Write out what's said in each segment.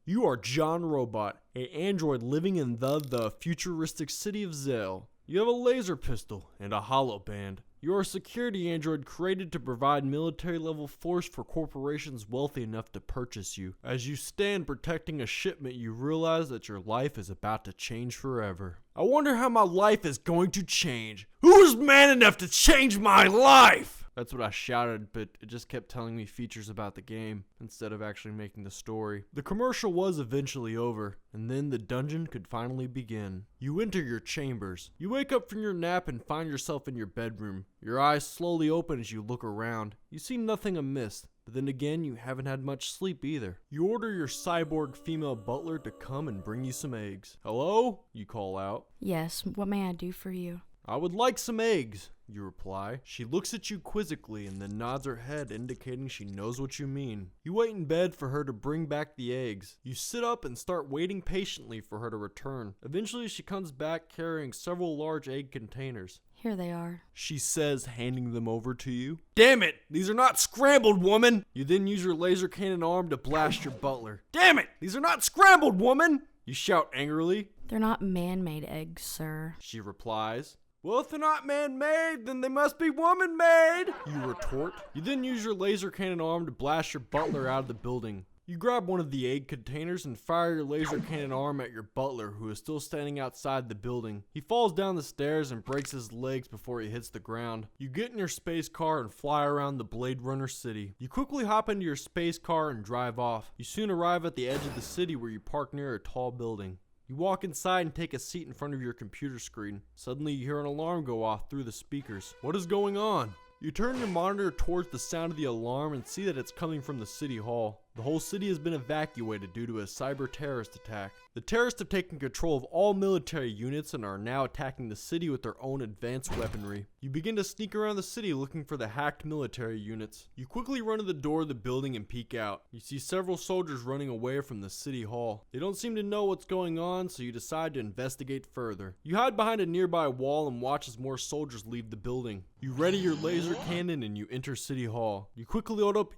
You are John Robot, an android living in the futuristic city of Zell. You have a laser pistol and a hollow band. You are a security android created to provide military-level force for corporations wealthy enough to purchase you. As you stand protecting a shipment, you realize that your life is about to change forever. I wonder how my life is going to change. Who is man enough to change my life? That's what I shouted, but it just kept telling me features about the game instead of actually making the story. The commercial was eventually over, and then the dungeon could finally begin. You enter your chambers. You wake up from your nap and find yourself in your bedroom. Your eyes slowly open as you look around. You see nothing amiss, but then again, you haven't had much sleep either. You order your cyborg female butler to come and bring you some eggs. Hello? You call out. Yes, what may I do for you? I would like some eggs, you reply. She looks at you quizzically and then nods her head, indicating she knows what you mean. You wait in bed for her to bring back the eggs. You sit up and start waiting patiently for her to return. Eventually, she comes back carrying several large egg containers. Here they are, she says, handing them over to you. Damn it! These are not scrambled, woman! You then use your laser cannon arm to blast your butler. Damn it! These are not scrambled, woman! You shout angrily. They're not man-made eggs, sir, she replies. Well, if they're not man-made, then they must be woman-made, you retort. You then use your laser cannon arm to blast your butler out of the building. You grab one of the egg containers and fire your laser cannon arm at your butler, who is still standing outside the building. He falls down the stairs and breaks his legs before he hits the ground. You get in your space car and fly around the Blade Runner city. You quickly hop into your space car and drive off. You soon arrive at the edge of the city where you park near a tall building. You walk inside and take a seat in front of your computer screen. Suddenly you hear an alarm go off through the speakers. What is going on? You turn your monitor towards the sound of the alarm and see that it's coming from the city hall. The whole city has been evacuated due to a cyber terrorist attack. The terrorists have taken control of all military units and are now attacking the city with their own advanced weaponry. You begin to sneak around the city looking for the hacked military units. You quickly run to the door of the building and peek out. You see several soldiers running away from the city hall. They don't seem to know what's going on, so you decide to investigate further. You hide behind a nearby wall and watch as more soldiers leave the building. You ready your laser cannon and you enter City Hall. You quickly load up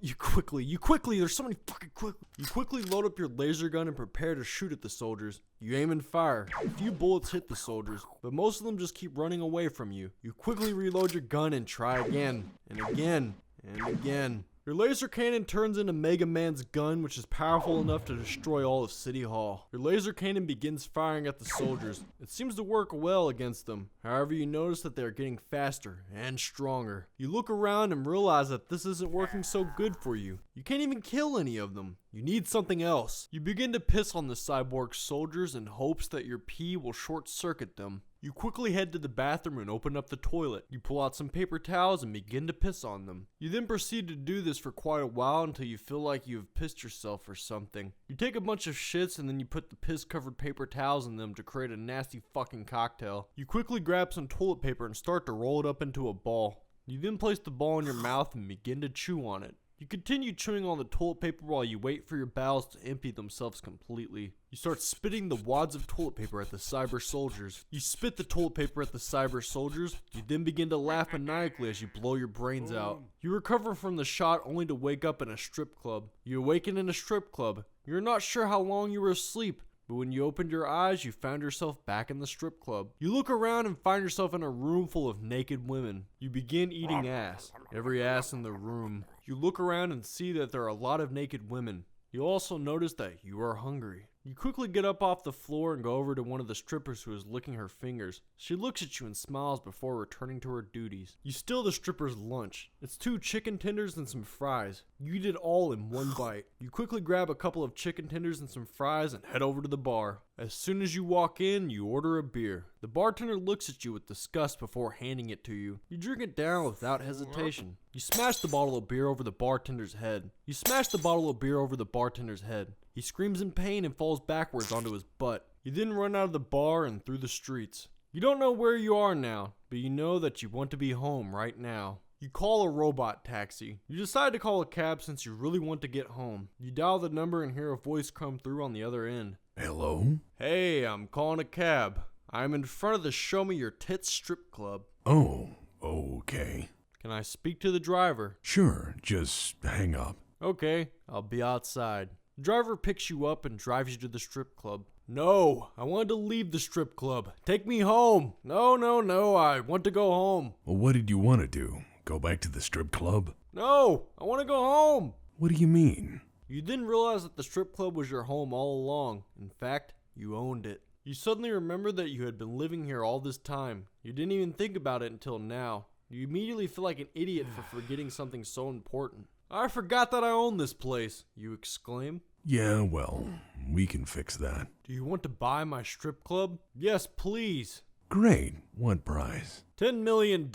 your laser gun and prepare to shoot at the soldiers. You aim and fire. A few bullets hit the soldiers, but most of them just keep running away from you. You quickly reload your gun and try again, and again, and again. Your laser cannon turns into Mega Man's gun, which is powerful enough to destroy all of City Hall. Your laser cannon begins firing at the soldiers. It seems to work well against them. However, you notice that they are getting faster and stronger. You look around and realize that this isn't working so good for you. You can't even kill any of them. You need something else. You begin to piss on the cyborg soldiers in hopes that your pee will short circuit them. You quickly head to the bathroom and open up the toilet. You pull out some paper towels and begin to piss on them. You then proceed to do this for quite a while until you feel like you have pissed yourself or something. You take a bunch of shits and then you put the piss-covered paper towels in them to create a nasty fucking cocktail. You quickly grab some toilet paper and start to roll it up into a ball. You then place the ball in your mouth and begin to chew on it. You continue chewing on the toilet paper while you wait for your bowels to empty themselves completely. You start spitting the wads of toilet paper at the cyber soldiers. You spit the toilet paper at the cyber soldiers. You then begin to laugh maniacally as you blow your brains out. You recover from the shot only to wake up in a strip club. You awaken in a strip club. You're not sure how long you were asleep, but when you opened your eyes, you found yourself back in the strip club. You look around and find yourself in a room full of naked women. You begin eating ass. Every ass in the room. You look around and see that there are a lot of naked women. You also notice that you are hungry. You quickly get up off the floor and go over to one of the strippers who is licking her fingers. She looks at you and smiles before returning to her duties. You steal the stripper's lunch. It's 2 chicken tenders and some fries. You eat it all in one bite. You quickly grab a couple of chicken tenders and some fries and head over to the bar. As soon as you walk in, you order a beer. The bartender looks at you with disgust before handing it to you. You drink it down without hesitation. You smash the bottle of beer over the bartender's head. He screams in pain and falls backwards onto his butt. You then run out of the bar and through the streets. You don't know where you are now, but you know that you want to be home right now. You call a robot taxi. You decide to call a cab since you really want to get home. You dial the number and hear a voice come through on the other end. Hello? Hey, I'm calling a cab. I'm in front of the Show Me Your Tits strip club. Oh, okay. Can I speak to the driver? Sure, just hang up. Okay, I'll be outside. The driver picks you up and drives you to the strip club. No, I wanted to leave the strip club. Take me home. No, I want to go home. Well, what did you want to do? Go back to the strip club? No, I want to go home. What do you mean? You didn't realize that the strip club was your home all along. In fact, you owned it. You suddenly remember that you had been living here all this time. You didn't even think about it until now. You immediately feel like an idiot for forgetting something so important. I forgot that I own this place, you exclaim. Yeah, well, we can fix that. Do you want to buy my strip club? Yes, please. Great. What price? $10 million.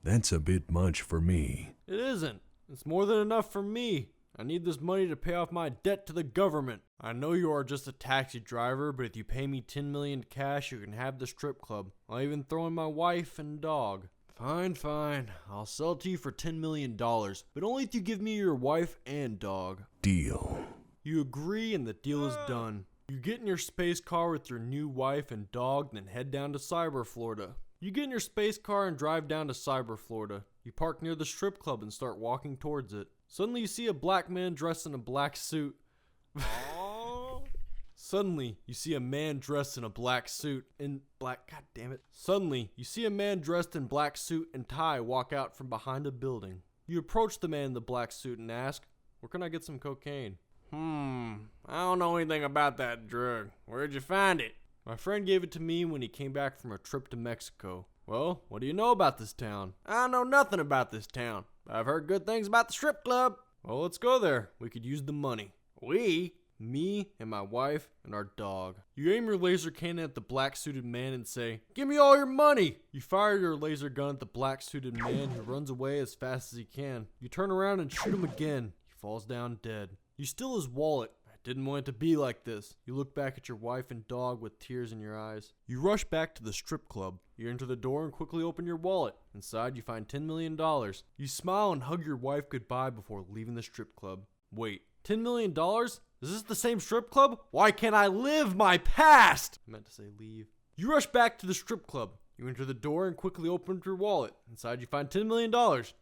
That's a bit much for me. It isn't. It's more than enough for me. I need this money to pay off my debt to the government. I know you are just a taxi driver, but if you pay me $10 million cash, you can have the strip club. I'll even throw in my wife and dog. Fine. I'll sell it to you for $10 million, but only if you give me your wife and dog. Deal. You agree and the deal is done. You get in your space car with your new wife and dog, then head down to Cyber Florida. You get in your space car and drive down to Cyber Florida. You park near the strip club and start walking towards it. Suddenly you see a black man dressed in a black suit. Suddenly, you see a man dressed in a black suit and Suddenly, you see a man dressed in black suit and tie walk out from behind a building. You approach the man in the black suit and ask, "Where can I get some cocaine?" I don't know anything about that drug. Where'd you find it? My friend gave it to me when he came back from a trip to Mexico. Well, what do you know about this town? I know nothing about this town. I've heard good things about the strip club. Well, let's go there. We could use the money. We? Me and my wife and our dog. You aim your laser cannon at the black suited man and say, "Give me all your money!" You fire your laser gun at the black suited man who runs away as fast as he can. You turn around and shoot him again. He falls down dead. You steal his wallet. I didn't want it to be like this. You look back at your wife and dog with tears in your eyes. You rush back to the strip club. You enter the door and quickly open your wallet. Inside you find $10 million. You smile and hug your wife goodbye before leaving the strip club. Wait, $10 million? Is this the same strip club? Why can't I live my past? I meant to say leave. You rush back to the strip club. You enter the door and quickly open your wallet. Inside you find $10 million.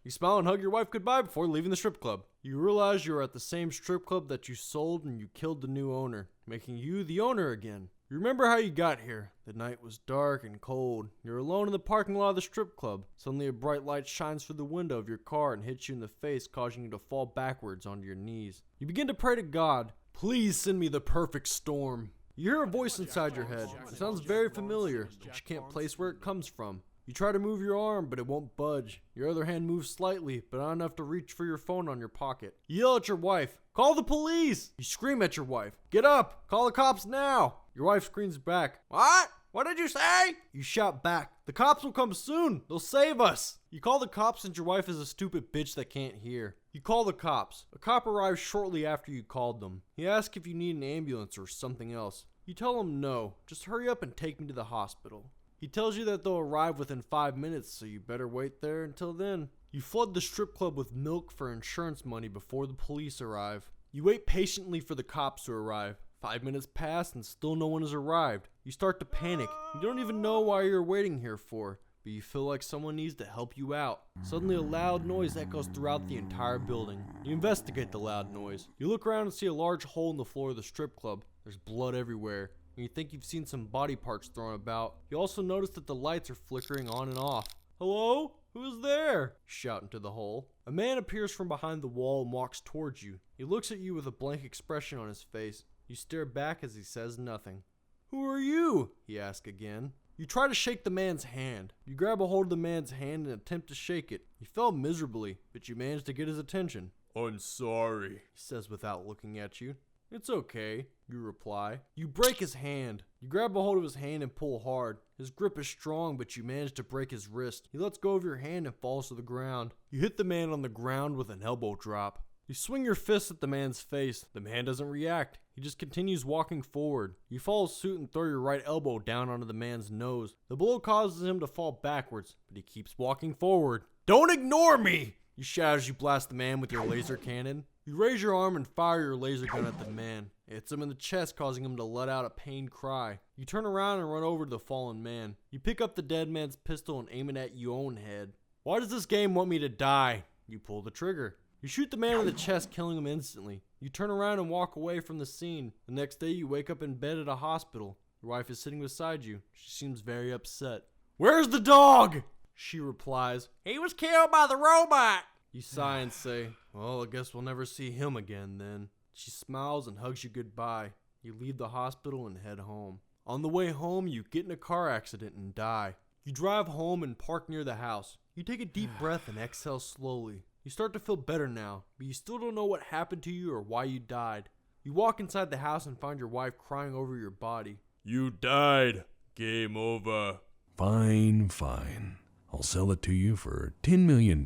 You smile and hug your wife goodbye before leaving the strip club. You realize you are at the same strip club that you sold when you killed the new owner, making you the owner again. You remember how you got here. The night was dark and cold. You're alone in the parking lot of the strip club. Suddenly a bright light shines through the window of your car and hits you in the face, causing you to fall backwards onto your knees. You begin to pray to God, "Please send me the perfect storm." You hear a voice inside your head. It sounds very familiar, but you can't place where it comes from. You try to move your arm, but it won't budge. Your other hand moves slightly, but not enough to reach for your phone on your pocket. You yell at your wife, "Call the police!" You scream at your wife, "Get up! Call the cops now!" Your wife screams back, "What? What did you say?" You shout back, "The cops will come soon! They'll save us!" You call the cops and your wife is a stupid bitch that can't hear. You call the cops. A cop arrives shortly after you called them. He asks if you need an ambulance or something else. You tell him no, just hurry up and take me to the hospital. He tells you that they'll arrive within 5 minutes, so you better wait there until then. You flood the strip club with milk for insurance money before the police arrive. You wait patiently for the cops to arrive. 5 minutes pass and still no one has arrived. You start to panic. You don't even know why you're waiting here for, but you feel like someone needs to help you out. Suddenly a loud noise echoes throughout the entire building. You investigate the loud noise. You look around and see a large hole in the floor of the strip club. There's blood everywhere. And you think you've seen some body parts thrown about. You also notice that the lights are flickering on and off. "Hello? Who's there?" You shout into the hole. A man appears from behind the wall and walks towards you. He looks at you with a blank expression on his face. You stare back as he says nothing. "Who are you?" he asks again. You try to shake the man's hand. You grab a hold of the man's hand and attempt to shake it. He fell miserably, but you manage to get his attention. "I'm sorry," he says without looking at you. "It's okay," you reply. You break his hand. You grab a hold of his hand and pull hard. His grip is strong, but you manage to break his wrist. He lets go of your hand and falls to the ground. You hit the man on the ground with an elbow drop. You swing your fist at the man's face. The man doesn't react. He just continues walking forward. You follow suit and throw your right elbow down onto the man's nose. The blow causes him to fall backwards, but he keeps walking forward. "Don't ignore me!" you shout as you blast the man with your laser cannon. You raise your arm and fire your laser gun at the man. It hits him in the chest, causing him to let out a pained cry. You turn around and run over to the fallen man. You pick up the dead man's pistol and aim it at your own head. "Why does this game want me to die?" You pull the trigger. You shoot the man in the chest, killing him instantly. You turn around and walk away from the scene. The next day, you wake up in bed at a hospital. Your wife is sitting beside you. She seems very upset. "Where's the dog?" She replies, "He was killed by the robot." You sigh and say, "Well, I guess we'll never see him again then." She smiles and hugs you goodbye. You leave the hospital and head home. On the way home, you get in a car accident and die. You drive home and park near the house. You take a deep breath and exhale slowly. You start to feel better now, but you still don't know what happened to you or why you died. You walk inside the house and find your wife crying over your body. "You died. Game over." Fine, fine. I'll sell it to you for $10 million,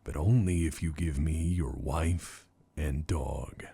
but only if you give me your wife and dog.